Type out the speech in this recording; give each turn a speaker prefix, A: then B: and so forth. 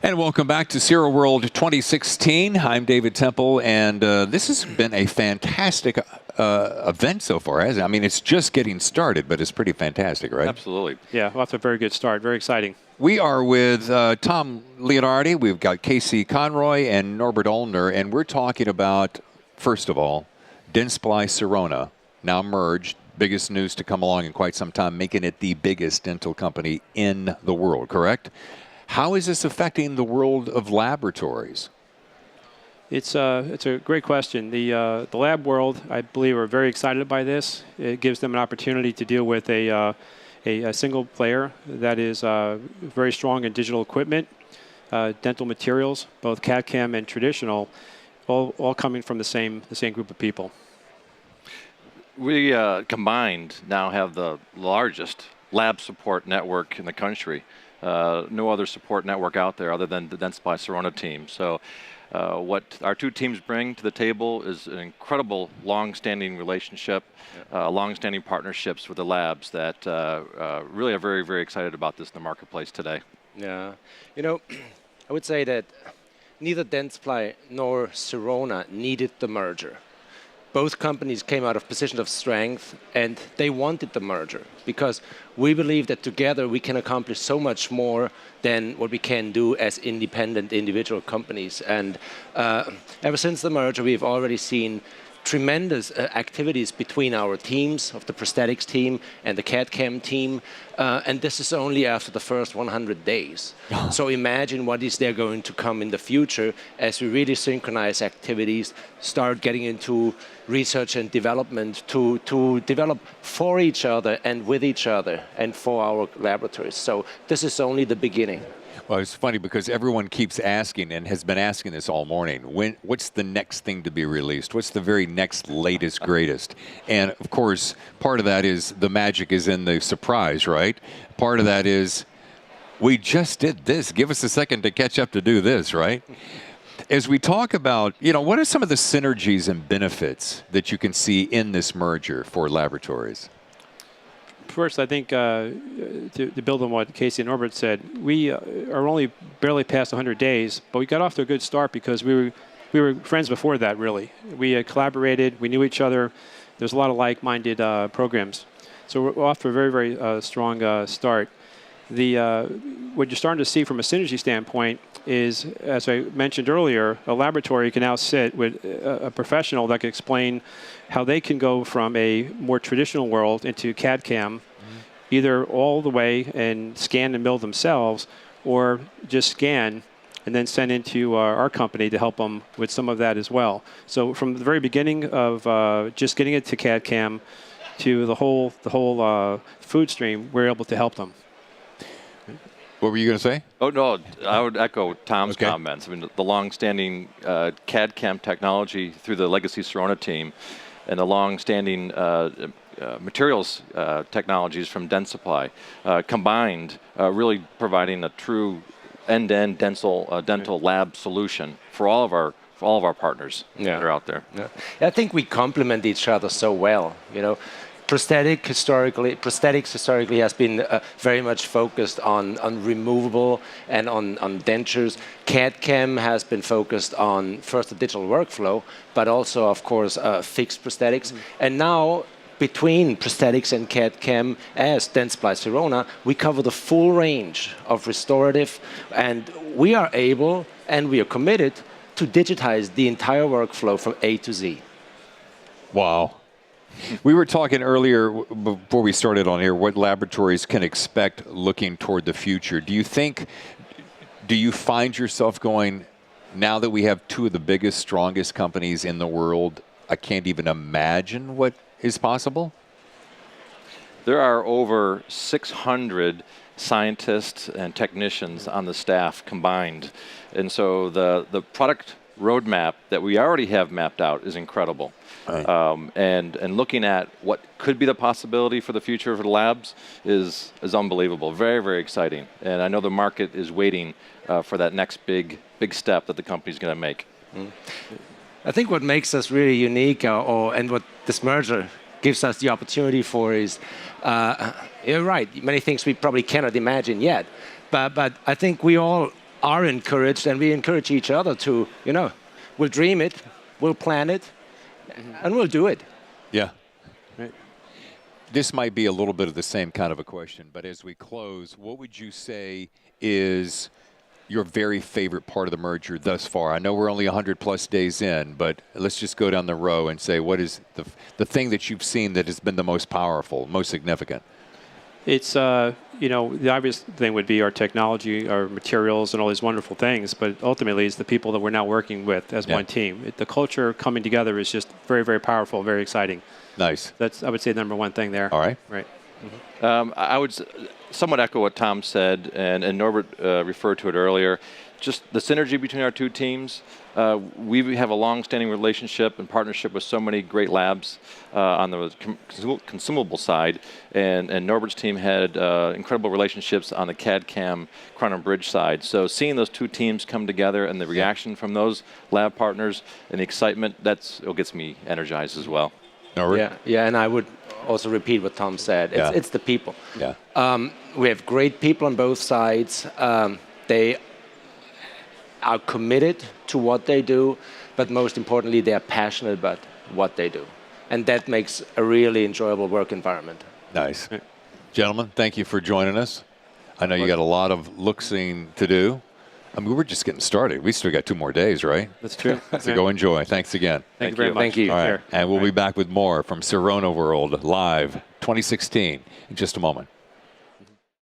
A: And welcome back to SIROWORLD 2016. I'm David Temple, and this has been a fantastic event so far, hasn't it? I mean, it's just getting started, but it's pretty fantastic, right?
B: Absolutely.
C: Yeah, well, that's a very good start. Very exciting.
A: We are with Tom Leonardi. We've got Conroy and Norbert Ulmer, and we're talking about, first of all, Dentsply Sirona, now merged. Biggest news to come along in quite some time, making it the biggest dental company in the world, correct? How is this affecting the world of laboratories?
C: It's a great question. The lab world, I believe, are very excited by this. It gives them an opportunity to deal with a single player that is very strong in digital equipment, dental materials, both CAD/CAM and traditional, all coming from the same group of people.
B: We combined now have the largest lab support network in the country. No other support network out there other than the Dentsply Sirona team. So what our two teams bring to the table is an incredible long-standing relationship, long-standing partnerships with the labs that really are very, very excited about this in the marketplace today.
D: Yeah, you know, I would say that neither Dentsply nor Sirona needed the merger. Both companies came out of positions of strength, and they wanted the merger because we believe that together we can accomplish so much more than what we can do as independent individual companies. And ever since the merger, we've already seen tremendous activities between our teams of the prosthetics team and the CAD/CAM team, and this is only after the first 100 days. So imagine what is there going to come in the future as we really synchronize activities, start getting into research and development to develop for each other and with each other and for our laboratories. So this is only the beginning.
A: Well, it's funny because everyone keeps asking and has been asking this all morning. What's the next thing to be released? What's the very next, latest, greatest? And of course, part of that is the magic is in the surprise, right? Part of that is we just did this. Give us a second to catch up to do this, right? As we talk about, what are some of the synergies and benefits that you can see in this merger for laboratories?
C: First, I think to build on what Casey and Norbert said, we are only barely past 100 days, but we got off to a good start because we were friends before that, really. We had collaborated, we knew each other. There's a lot of like-minded programs. So we're off to a very, very strong start. What you're starting to see from a synergy standpoint is, as I mentioned earlier, a laboratory can now sit with a professional that can explain how they can go from a more traditional world into CAD/CAM, either all the way and scan and mill themselves, or just scan and then send into our company to help them with some of that as well. So from the very beginning of just getting it to CAD/CAM to the whole food stream, we're able to help them.
A: What were you going to say?
B: Oh, no, I would echo Tom's comments. I mean, the long-standing CAD/CAM technology through the legacy Sirona team and the long-standing materials technologies from Dentsply combined, really providing a true end-to-end dental lab solution for all of our partners that are out there.
D: Yeah. I think we complement each other so well, Prosthetics historically has been very much focused on removable and on dentures. CAD/CAM has been focused on first the digital workflow, but also, of course, fixed prosthetics. And now, between prosthetics and CAD/CAM as Dentsply Sirona, we cover the full range of restorative, and we are able and we are committed to digitize the entire workflow from A to Z.
A: Wow. We were talking earlier, before we started on here, what laboratories can expect looking toward the future. Do you find yourself going, now that we have two of the biggest, strongest companies in the world, I can't even imagine what is possible?
B: There are over 600 scientists and technicians on the staff combined. And so the product roadmap that we already have mapped out is incredible. Right. And looking at what could be the possibility for the future of the labs is unbelievable. Very, very exciting. And I know the market is waiting for that next big step that the company's going to make.
D: I think what makes us really unique, and what this merger gives us the opportunity for is, you're right, many things we probably cannot imagine yet. But I think we all are encouraged, and we encourage each other to, we'll dream it, we'll plan it, and we'll do it.
A: Yeah.
C: Right.
A: This might be a little bit of the same kind of a question, but as we close, what would you say is your very favorite part of the merger thus far? I know we're only 100+ days in, but let's just go down the row and say, what is the thing that you've seen that has been the most powerful, most significant?
C: It's, the obvious thing would be our technology, our materials, and all these wonderful things, but ultimately it's the people that we're now working with as one team. The culture coming together is just very, very powerful, very exciting.
A: Nice.
C: That's, I would say, the number one thing there.
A: All right.
C: Right.
B: I would somewhat echo what Tom said, and Norbert referred to it earlier. Just the synergy between our two teams. We have a long-standing relationship and partnership with so many great labs on the consumable side, and Norbert's team had incredible relationships on the CAD/CAM Crown and Bridge side. So seeing those two teams come together and the reaction from those lab partners and the excitement, that's what gets me energized as well.
A: Norbert?
D: Yeah, and I would also repeat what Tom said. It's the people.
A: Yeah.
D: We have great people on both sides. They are committed to what they do, but most importantly, they are passionate about what they do. And that makes a really enjoyable work environment.
A: Nice. Gentlemen, thank you for joining us. I know you got a lot of looking to do. I mean, we're just getting started. We still got 2 more days, right?
C: That's true.
A: So go enjoy. Thanks again.
C: Thank you very much.
D: Thank you.
A: All right.
C: Sure.
A: And we'll be back with more from Sirona World Live 2016 in just a moment.